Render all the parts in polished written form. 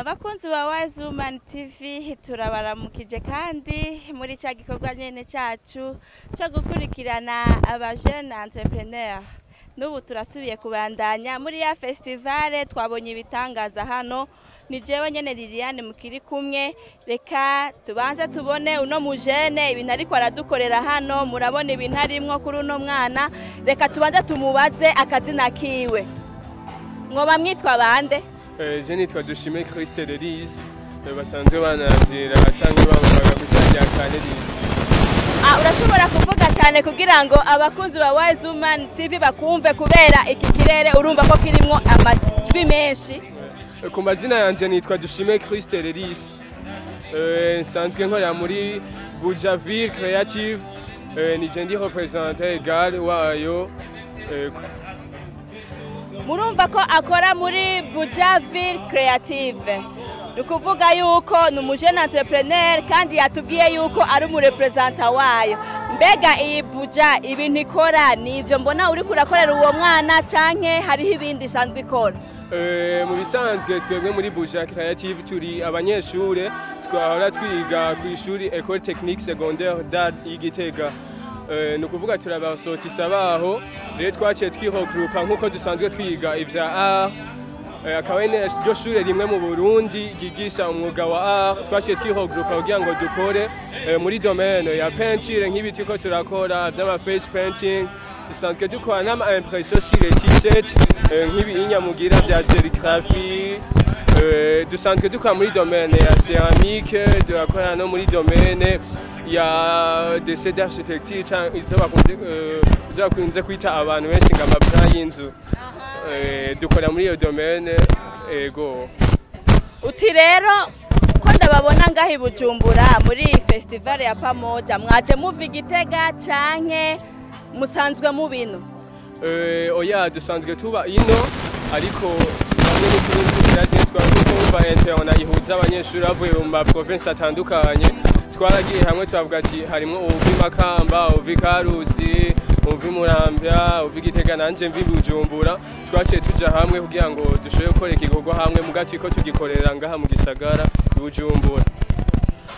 Abakunzi ba Wise Woman TV turabaramukije kandi muri cya gikorwa nyene cyacu cyo gukurikirana abajene entrepreneur. Nubu turasubiye kubandanya muri ya festival twabonye ibitangaza hano. Ni jewe nyene Liliane mukiri kumwe, reka tubanze tubone uno mujene ibintu ariko aradukorera hano. Murabona ibintu arimwo kuri uno mwana, reka tubanze tumubaze akazina kiwe. Mwoba mwitwa bande? Je nitwa Dushime Christelle Elise, basanzwe banazira cyangwa bambaga kuzajya kanelise. Urashobora kuvuga cyane kugira ngo abakunzi ba Wise Woman TV bakumve, kubera iki kirere urumva ko kirimo amajwi menshi. Ku mazina yanje nitwa Dushime Christelle Elise, nsanzwe nkorera muri Bujaville Creative, nije ndi representateur égal wayo. Murumva ko akora muri Bujaville Creative. Nukuvuga yuko numujene entrepreneur kandi yatubwiye yuko ari mu representa wayo. Mbega iyi Buja ibintu ikora nivyo mbona uri kurakorera uwo mwana canke hariho ibindi sanzwe ikora? Mu bisanzwe twebwe muri Buja Creative turi abanyeshure twahora twiga ku ishuri École Technique Secondaire d'Art y'Igitega. Nukuvuga turabasotisa baho rero twaciye twihogrupa nkuko dusanzwe twiga ivya art, akaba ryo shure rimwe mu Burundi gigisha umwuga wa art. Twaciye twihogrupa kugira ngo dukore muri domaine ya peinture nk'ibiti ko turakora vy'ama face painting, dusanzwe dukora n'ama impression sur les t-shirts nk'ibinyamugira vya serigraphie, dusanzwe dukora muri domaine ya céramique, durakora no muri domaine ya dessin d'architecture izo bakunze kwita abantu benshi ngama plan y'inzu. Dukora muri iyo domaine ego. Uti rero ko ndababona ngahi Bujumbura muri festival ya Pamoja, mwaje muva Igitega canke musanzwe mu bino? Oya dusanzwe tuba ino, ariko bamwe n'ukurinzira twumva interna ihuza abanyeshuri bavuye mu ma province atandukanye. Twaragiye hamwe twavuga ati harimo uvi Makamba, uvi Karusi, uvi Murambya, uvi Gitega, nanje mvi Bujumbura. Twaciye tuja hamwe kugira ngo dushoboye gukora igikorwa hamwe mu gace ko tugikorera ngaha mu gisagara Bujumbura.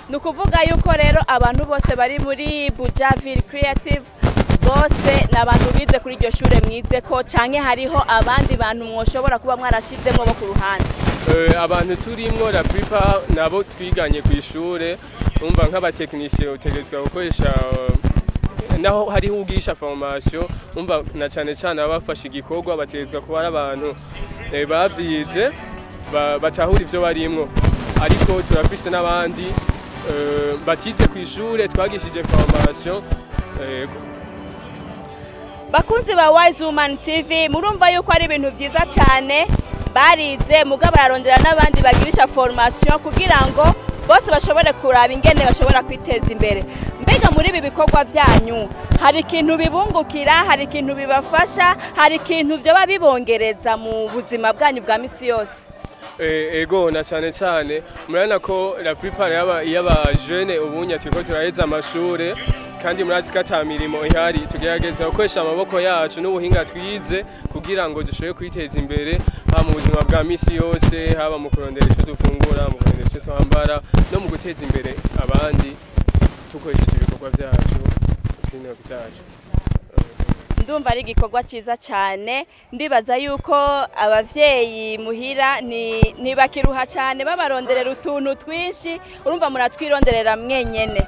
Nukuvuga yuko rero abantu bose bari muri Bujaville Creative bose nabantu bize kuri iryo shure mwize ko canke hariho abandi bantu mwoshobora kuba mwarashizemo bo ku ruhande? Abantu turimwo la plupart nabo twiganye ku ishure. Umva nk'abatekinisye utegetswe gukoresha naho hari ugisha formation. Umva na cyane cyane abafashe igikorwa bategetswe kuba ari abantu bavyize batahura ivyo barimwo, ariko turafise n'abandi batize ku ishure twagishije formation. Bakunzi ba Wise Woman TV, murumva yuko ari ibintu byiza cyane barize muga bararondera n'abandi bagirisha formation kugira ngo bose bashobore kuraba ingene bashobora kwiteza imbere. Mbega muri ibi bikorwa byanyu hari ikintu bibungukira, hari ikintu bibafasha, hari ikintu byo babibongereza mu buzima bwanyu bwa misi yose? Ego na cyane cyane murabona ko la plupart y'aba jeune ubunya turiko turaheza amashure, kandi murazi ko ata mirimo ihari. Tugerageza gukoresha amaboko yacu n'ubuhinga twize kugira ngo dushobore kwiteza imbere haba mu buzima bwa misi yose, haba mu kurondera icyo dufungura, mu kurondera icyo twambara, no mu guteza imbere abandi tukoresheje ibikorwa byacu n'ibintu byacu. Ndumva ari igikorwa cyiza cyane. Ndibaza yuko abavyeyi muhira ntibakiruha cyane babaronderera utuntu twinshi, urumva muratwironderera mwenyene.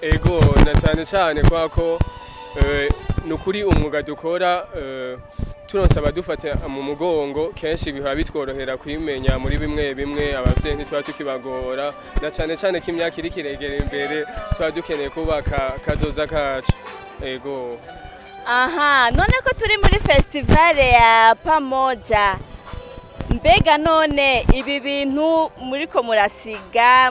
Ego na cyane cyane kwako nukuri umwuga dukora turonse abadufata mu mugongo kenshi bihora bitworohera kwimenya muri bimwe abavyeyi ntitwa tukibagora, na cyane cyane ko imyaka iri kiregera imbere twa dukeneye kubaka kazoza kacu. Ego. Aha, none ko turi muri festival ya Pamoja, mbega none ibi bintu muriko musiga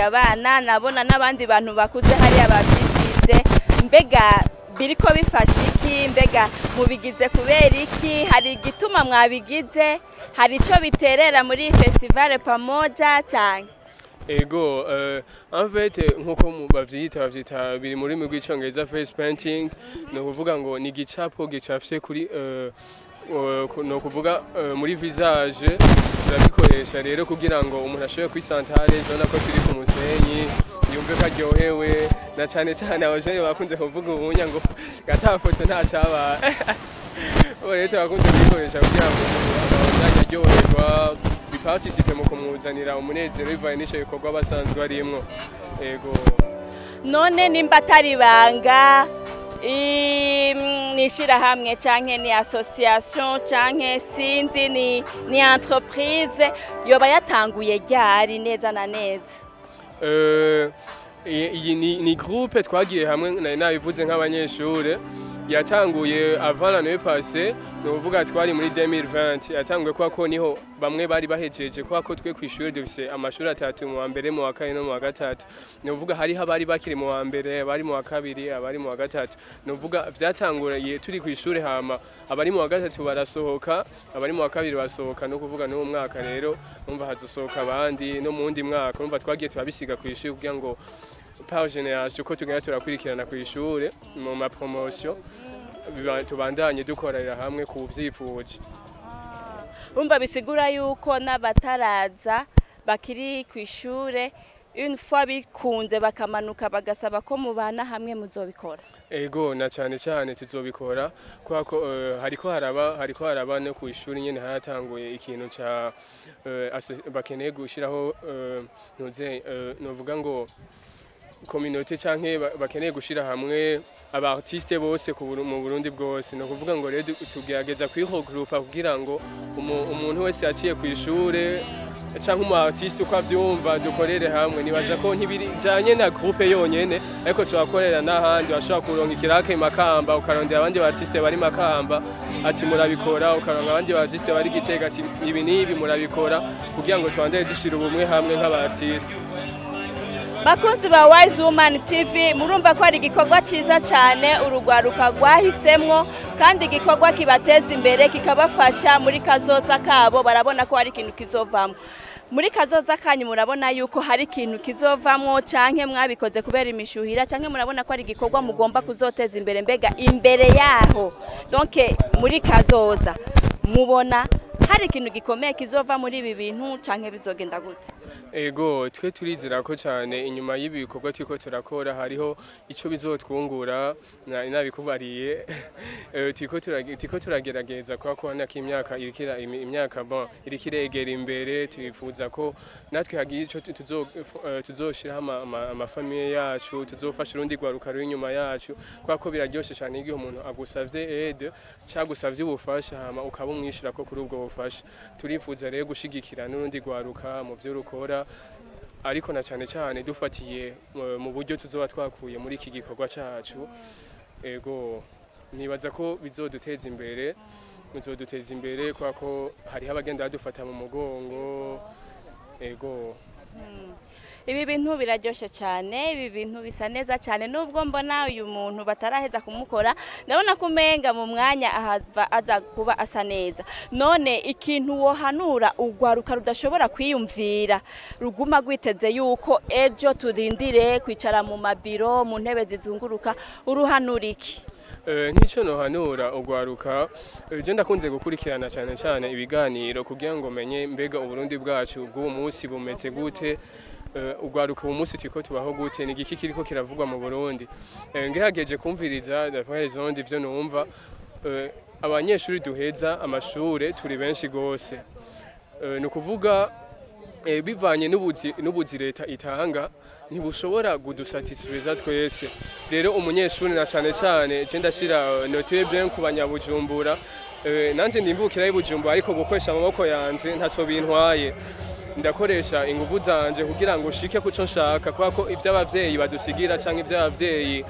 abana, nabona n'abandi bantu bakuze hari abavyize, mbega biriko bifasha iki? Mbega mubigize kubera iki? Hari igituma mwabigize? Hari ico biterera muri festival Pamoja cyane? Ego, en fait nkuko bavyita biri muri rw'icongereza face painting, no kuvuga ngo ni gicapo gicafye kuri no kuvuga muri visage turabikoresha rero kugira ngo umuntu ashobore kwisantare zona ko turi ku musenyi yumve ko aryohewe na cyane cyane abaje bakunze kuvuga ubunya ngo gatafoto nta cyaba rero bakunze kubikoresha kugira ngo umuntu aryoherwa biparticipe mu kumuzanira umunezero bivaye n'icyo bikorwa basanzwe barimwo. Ego, none nimba atari banga n'ishirahamwe canke ni association canke sindi ni entreprise yoba yatanguye ryari neza na neza? Iyi ni groupe twagiye hamwe nabivuze nk'abanyeshure yatanguye avant l'année passée, no kuvuga twari muri 2020 yatanguye kwa ko niho bamwe bari bahejeje kwa ko twe kwishuri dufise amashuri atatu mu wa mbere mu wa kane no mu wa gatatu, no kuvuga hari habari bakiri mu wa mbere bari mu wa kabiri abari mu wa gatatu, no kuvuga vyatanguriye turi kwishuri hama abari mu wa gatatu barasohoka abari mu wa kabiri basohoka, no kuvuga no mu mwaka rero umva hazosohoka abandi no mu wundi mwaka umva twagiye twabisiga kwishuri kugira ngo par génération ko tugenda turakurikirana kw'ishure mu ma promotion tubandanye dukorera hamwe ku vyipfuje. Umva bisigura yuko n'abataraza bakiri kw'ishure une fois bikunze bakamanuka bagasaba ko mubana hamwe muzobikora? Ego, na cyane cyane tuzobikora kwa ko hariko haraba no kw'ishure nyene haratanguye ikintu ca bakeneye gushiraho ntuze novuga ngo communauté canke bakeneye gushira hamwe aba artiste bose mu Burundi bwose, no kuvuga ngo rero tugerageza kwihogroupa kugira ngo umuntu wese yaciye kw'ishure canke umu artiste uko avyumva dukorere hamwe. Nibaza ko ntibijanye na groupe yonyene ariko turakorera n'ahandi bashobora kuronka ikirake Makamba ukarondera abandi artiste bari Makamba ati murabikora, ukaronka abandi artiste bari Gitega ati ibi nibi murabikora kugira ngo twandeye dushira ubumwe hamwe nk'aba artiste. Bakunzi ba Wise Woman TV, murumva ko ari igikorwa ciza cyane urugwaruka rwahisemwo kandi igikorwa kibateza imbere kikabafasha muri kazoza kabo, barabona ko hari ikintu kizovamwo. Muri kazoza kanyu murabona yuko hari ikintu kizovamwo canke mwabikoze kubera imishuhira canke murabona ko ari igikorwa mugomba kuzoteza imbere mbega imbere yaho, donc muri kazoza mubona hari ikintu gikomeye kizova muri ibi bintu canke bizogenda gute? Ego, twe turizera ko cyane inyuma y'ibi bikorwa twiko turakora hariho ico bizotwungura nabikubariye. Tiko turagerageza kwa ko naka imyaka bon irikiregera imbere, twifuza ko natwe hagiye ico tuzoshiraho amafamiye yacu, tuzofasha urundi rwaruka ruri inyuma yacu kwa ko biraryoshe cyane igihe umuntu agusavye aide cyagusavye ubufasha hama ukaba umwishira ko kuri ubwo bufasha. Turifuza rero gushigikira n'urundi rwaruka mu byo rukora, ariko na cyane cyane dufatiye mu buryo tuzoba twakuye muri iki gikorwa cyacu. Ego, nibaza ko bizoduteza imbere kwa ko hari abagenda badufata mu mugongo. Ego, ibi bintu biraryoshe cyane, ibi bintu bisa neza cyane, nubwo mbona uyu muntu bataraheza kumukora ndabona kumenga mu mwanya ahava aza kuba asa neza. None ikintu wohanura urwaruka rudashobora kwiyumvira ruguma gwiteze yuko ejo turindire kwicara mu mabiro mu ntebe zizunguruka, uruhanura iki? Nk'icyo nohanura urwaruka, je ndakunze gukurikirana cyane cyane ibiganiro kugira ngo menye mbega Uburundi bwacu bw'uwo munsi bumeze gute, urwaruka uwo munsi turiko tubaho gute, ni igiki kiriko kiravugwa mu Burundi. Ngerageje kumviriza d'après zondi ivyo numva, abanyeshuri duheza amashure turi benshi gose, no kuvuga bivanye n'ubuzi leta itanga ntibushobora kudusatisfaiza twese. Rero umunyeshuri na cyane cyane je ndashira note bien ku banyabujumbura, nanje ndimvukira y'Ibujumbura ariko gukoresha amaboko yanje ntaso bintwaye, ndakoresha ingufu zanje kugira ngo shike kuco nshaka, kwa ko ivy'abavyeyi badusigira canke ivy'abavyeyi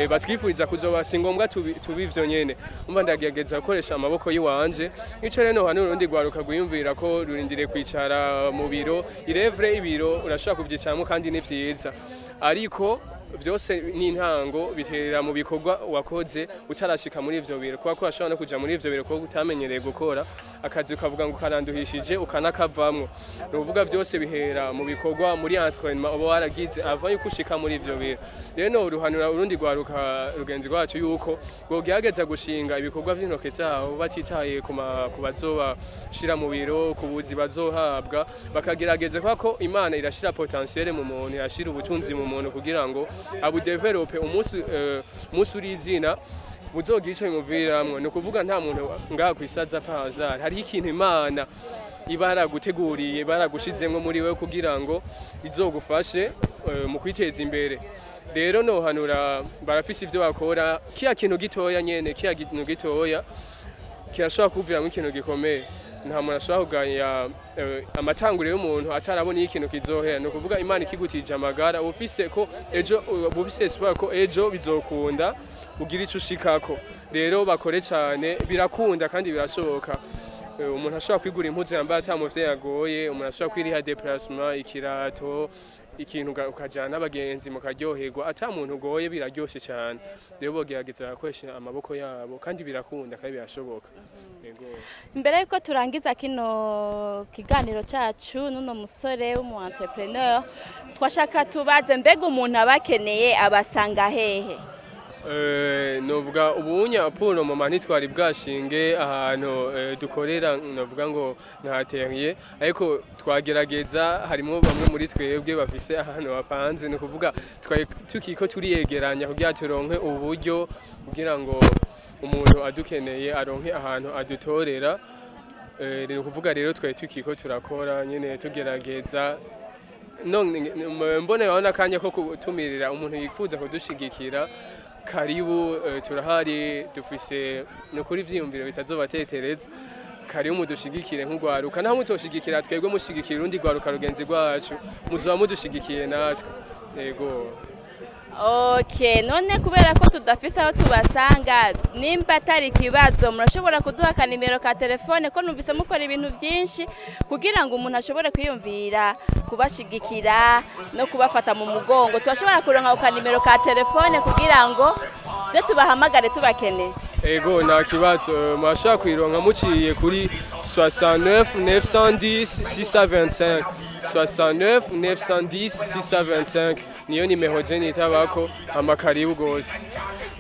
batwifuriza kuzoba singombwa tubivyo nyene. Umva ndagerageza gukoresha amaboko yiwanje. Ico rero hano urundi rwaruka gwiyumvira ko rurindire kwicara mu biro, irevre ibiro urashaka kuvyicaramo kandi ni vyiza, ariko vyose n'intango biterera mu bikorwa wakoze utarashika muri ivyo biro, kwa ko ashobora no kuja muri ivyo biro ko utamenyereye gukora akazi ukavuga ngo karanduhishije ukanakavamwo. Ni ukuvuga byose bihera mu bikorwa muri entraînement uba waragize ava yuko ushika muri ivyo bintu. Rero no uruhanura urundi rwaruka rugenzi rwacu yuko bogerageza gushinga ibikorwa vy'intoke zabo batitaye ku bazoba shira mu biro ku buzi bazohabwa, bakagerageza ko Imana irashira potentiel mu muntu, irashira ubutunzi mu muntu kugira ngo abu develop umunsi urizina buzogira ico bimuviramwo. Ni ukuvuga nta muntu ngaha kwisaza pazar, hari ikintu Imana ibaraguteguriye baragushizemwo muri we kugira ngo izogufashe mu kwiteza imbere. Rero no hanura barafise ivyo bakora, kiya kintu gitoya nyene, kiya kintu gitoya kirashobora kuviramwo ikintu gikomeye. Nta muntu ashobora kuganya amatanguriro y'umuntu atarabona ikintu kizohera. Ni ukuvuga Imana ikigutije amagara ufise ko ejo ufise espoir ko ejo bizokunda ugira ico ushikako. Rero bakore cyane, birakunda kandi birashoboka. Umuntu ashobora kwigura impuzu yambaye atamuvye yagoye, umuntu ashobora kwiriha déplacement, ikirato, ikintu ukajana n'abagenzi mukaryoherwa ata muntu ugoye, biraryoshe cyane. Rero bogerageza bakoresha amaboko yabo kandi birakunda kandi birashoboka. Mbere yuko turangiza kino kiganiro cyacu n'uno musore w'umu entrepreneur, twashaka tubaze mbega umuntu abakeneye abasanga hehe? Novuga ubunya puno mama ntitwari bwashinge ahantu dukorera, novuga ngo nkateriye, ariko twagerageza harimo bamwe muri twebwe bafise ahantu bapanze. Ni ukuvuga tukiko turiyegeranya kugira turonke uburyo kugira ngo umuntu adukeneye aronke ahantu adutorera. Ni ukuvuga rero twari tukiko turakora nyene tugerageza mbone yabona kanya ko kutumirira umuntu yifuza kudushigikira. Karibu turahari, dufise no kuri vyiyumviro bitazobatetereza. Karibu mudushigikire nk'urwaruka, naho mutoshigikira twebwe mushigikira urundi rwaruka rugenzi rwacu, muzoba mudushigikiye natwe. Yego. Okay, none kubera ko tudafise aho tubasanga, nimba atari ikibazo murashobora kuduha kanimero ka telefone ko numvise mukora ibintu byinshi kugira ngo umuntu ashobore kwiyumvira kubashigikira no kubafata mu mugongo. Turashobora kuronka kanimero ka telefone kugira ngo je tubahamagare tubakeneye. Ego nta kibazo, mashaka kwironka muciye kuri 69 910 625 69 910 625 niyo nimero je nitabako. Amakaribu gose.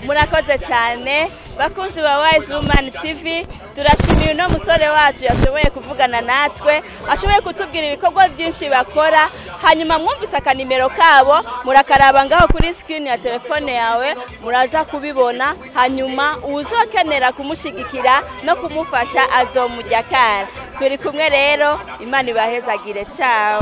Murakoze cyane bakunzi ba Wise Woman TV, turashimiye no musore wacu yashoboye kuvugana natwe, ashoboye kutubwira ibikorwa byinshi bakora. Hanyuma mwumvise akanimero kabo, murakaraba ngaho kuri screen ya telefone yawe, muraza kubibona. Hanyuma uzokenera kumushigikira no kumufasha azomujya kara. Turi kumwe rero, Imana ibahezagire. Ciao.